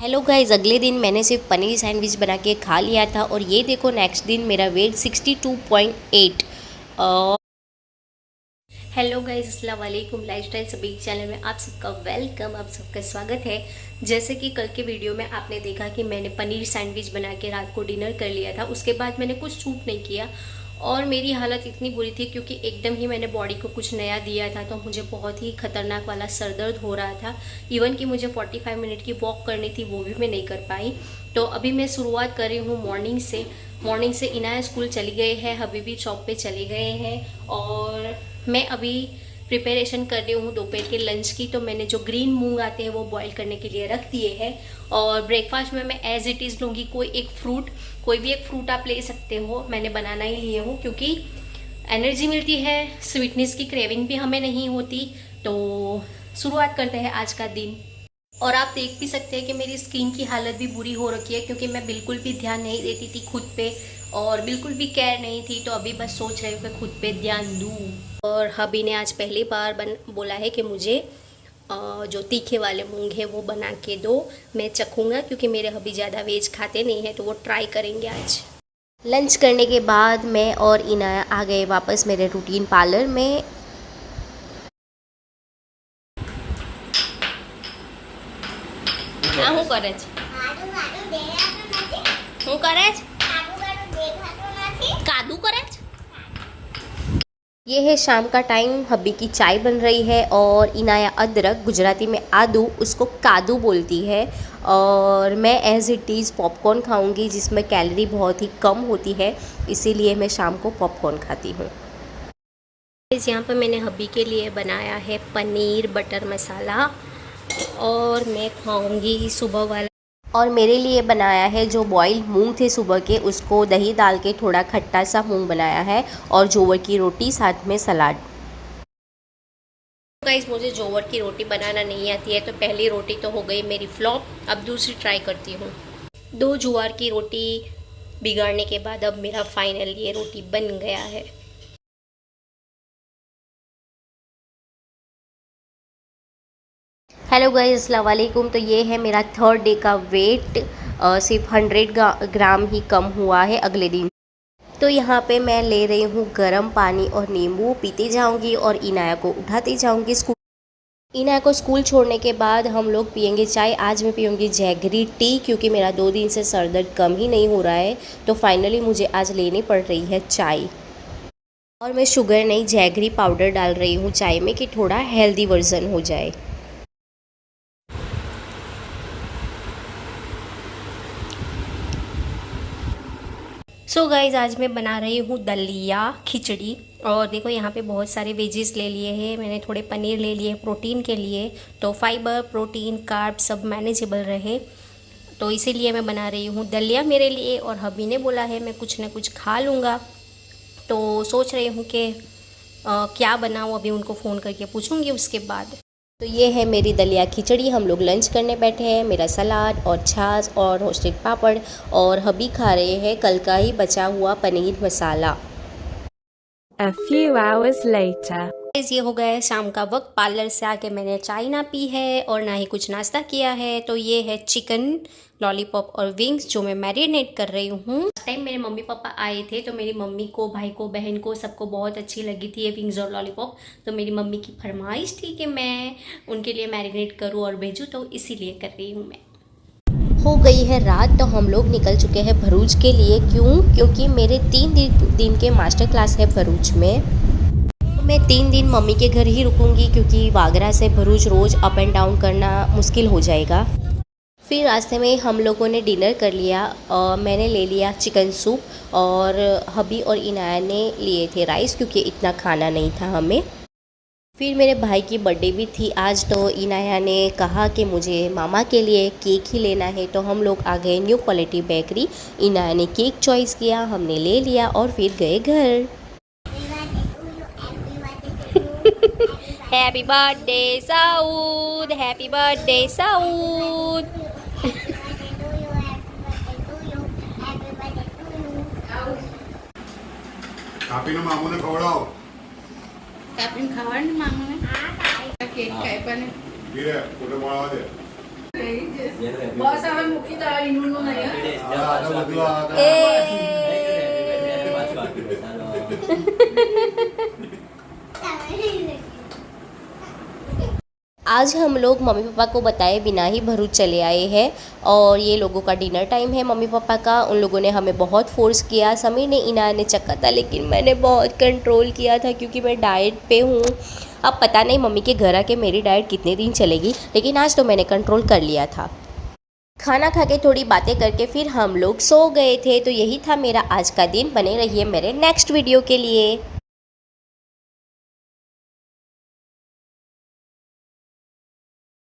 Hello guys, अगले दिन मैंने सिर्फ पनीर सैंडविच बना के खा लिया था और ये देखो नेक्स्ट दिन मेरा वेट 62.8। हेलो गाइस, अस्सलाम वालेकुम। लाइफस्टाइल सभी चैनल में आप सबका वेलकम, आप सबका स्वागत है। जैसे कि कल के वीडियो में आपने देखा कि मैंने पनीर सैंडविच बना के रात को डिनर कर लिया था। उसके बाद मैंने कुछ सूट नहीं किया और मेरी हालत इतनी बुरी थी क्योंकि एकदम ही मैंने बॉडी को कुछ नया दिया था, तो मुझे बहुत ही खतरनाक वाला सर दर्द हो रहा था। इवन कि मुझे 45 मिनट की वॉक करनी थी, वो भी मैं नहीं कर पाई। तो अभी मैं शुरुआत कर रही हूँ मॉर्निंग से इनाया स्कूल चली गए हैं, हबीबी शॉप पे चले गए हैं और मैं अभी प्रिपरेशन कर रही हूँ दोपहर के लंच की। तो मैंने जो ग्रीन मूंग आते हैं वो बॉईल करने के लिए रख दिए हैं और ब्रेकफास्ट में मैं एज इट इज़ लूँगी कोई भी एक फ्रूट आप ले सकते हो। मैंने बनाना ही लिए हूँ क्योंकि एनर्जी मिलती है, स्वीटनेस की क्रेविंग भी हमें नहीं होती। तो शुरुआत करते हैं आज का दिन। और आप देख भी सकते हैं कि मेरी स्किन की हालत भी बुरी हो रखी है क्योंकि मैं बिल्कुल भी ध्यान नहीं देती थी खुद पे और बिल्कुल भी केयर नहीं थी। तो अभी बस सोच रही हूँ कि खुद पे ध्यान दूँ। और हबी ने आज पहली बार बोला है कि मुझे जो तीखे वाले मूंग है वो बना के दो, मैं चखूँगा क्योंकि मेरे हबी ज़्यादा वेज खाते नहीं हैं, तो वो ट्राई करेंगे आज। लंच करने के बाद मैं और इनाया आ गए वापस मेरे रूटीन पार्लर में। શું કરે છે? શું કરે છે? कादू करे छ? ये है शाम का टाइम, हब्बी की चाय बन रही है और इनाया अदरक, गुजराती में आदू, उसको कादू बोलती है। और मैं एज इट इज़ पॉपकॉर्न खाऊंगी जिसमें कैलोरी बहुत ही कम होती है, इसीलिए मैं शाम को पॉपकॉर्न खाती हूँ। यहाँ पर मैंने हब्बी के लिए बनाया है पनीर बटर मसाला और मैं खाऊंगी सुबह वाला। और मेरे लिए बनाया है जो बॉइल्ड मूंग थे सुबह के, उसको दही डाल के थोड़ा खट्टा सा मूंग बनाया है और जोवर की रोटी, साथ में सलाद। गाइस, मुझे जोवर की रोटी बनाना नहीं आती है, तो पहली रोटी तो हो गई मेरी फ्लॉप। अब दूसरी ट्राई करती हूँ। 2 ज्वार की रोटी बिगाड़ने के बाद अब मेरा फाइनल ये रोटी बन गया है। हेलो गाइस, अस्सलाम वालेकुम। तो ये है मेरा थर्ड डे का वेट, सिर्फ 100 ग्राम ही कम हुआ है अगले दिन। तो यहाँ पे मैं ले रही हूँ गर्म पानी और नींबू, पीती जाऊँगी और इनाया को उठाती जाऊँगी स्कूल। इनाया को स्कूल छोड़ने के बाद हम लोग पियेंगे चाय। आज मैं पीऊँगी जैगरी टी क्योंकि मेरा 2 दिन से सर दर्द कम ही नहीं हो रहा है, तो फाइनली मुझे आज लेनी पड़ रही है चाय। और मैं शुगर नहीं, जैगरी पाउडर डाल रही हूँ चाय में कि थोड़ा हेल्दी वर्जन हो जाए। सो गाइज, आज मैं बना रही हूँ दलिया खिचड़ी। और देखो यहाँ पे बहुत सारे वेजेस ले लिए हैं मैंने, थोड़े पनीर ले लिए प्रोटीन के लिए, तो फाइबर प्रोटीन कार्ब सब मैनेजेबल रहे, तो इसीलिए मैं बना रही हूँ दलिया मेरे लिए। और हबी ने बोला है मैं कुछ ना कुछ खा लूँगा, तो सोच रही हूँ कि क्या बनाऊँ, अभी उनको फ़ोन करके पूछूँगी उसके बाद। तो ये है मेरी दलिया खिचड़ी। हम लोग लंच करने बैठे हैं, मेरा सलाद और छाछ और रोस्टेड पापड़, और हबी खा रहे हैं कल का ही बचा हुआ paneer masala. A few hours later. ये हो गया है शाम का वक्त। पार्लर से आके मैंने चाय ना पी है और ना ही कुछ नाश्ता किया है। तो ये है चिकन लॉलीपॉप और विंग्स जो मैं मैरिनेट कर रही हूँ। उस टाइम मेरे मम्मी पापा आए थे, तो मेरी मम्मी को, भाई को, बहन को, सबको बहुत अच्छी लगी थी ये विंग्स और लॉलीपॉप। तो मेरी मम्मी की फरमाइश थी कि मैं उनके लिए मैरिनेट करूँ और भेजूँ, तो इसीलिए कर रही हूँ मैं। हो गई है रात, तो हम लोग निकल चुके हैं भरूच के लिए। क्योंकि मेरे 3 दिन के मास्टर क्लास है भरूच में। मैं 3 दिन मम्मी के घर ही रुकूंगी क्योंकि वागरा से भरूच रोज़ अप एंड डाउन करना मुश्किल हो जाएगा। फिर रास्ते में हम लोगों ने डिनर कर लिया और मैंने ले लिया चिकन सूप और हबी और इनाया ने लिए थे राइस क्योंकि इतना खाना नहीं था हमें। फिर मेरे भाई की बर्थडे भी थी आज, तो इनाया ने कहा कि मुझे मामा के लिए केक ही लेना है, तो हम लोग आ गए न्यू क्वालिटी बेकरी। इनाया ने केक चॉइस किया, हमने ले लिया और फिर गए घर। Happy birthday Saud, happy birthday Saud. કાપીને મામુને ખવડાવો. કાપીને ખાવાનું મામાને કેક કાપ્યા ને ધીરે ફોટો પાડવા દે. બસ હવે મૂકી દો ઈનું નહીં आज हम लोग मम्मी पापा को बताए बिना ही भरूच चले आए हैं और ये लोगों का डिनर टाइम है मम्मी पापा का। उन लोगों ने हमें बहुत फोर्स किया, समीर ने इनाया ने चक्का था, लेकिन मैंने बहुत कंट्रोल किया था क्योंकि मैं डाइट पे हूँ। अब पता नहीं मम्मी के घर आके मेरी डाइट कितने दिन चलेगी, लेकिन आज तो मैंने कंट्रोल कर लिया था। खाना खा के थोड़ी बातें करके फिर हम लोग सो गए थे। तो यही था मेरा आज का दिन। बने रहिए मेरे नेक्स्ट वीडियो के लिए।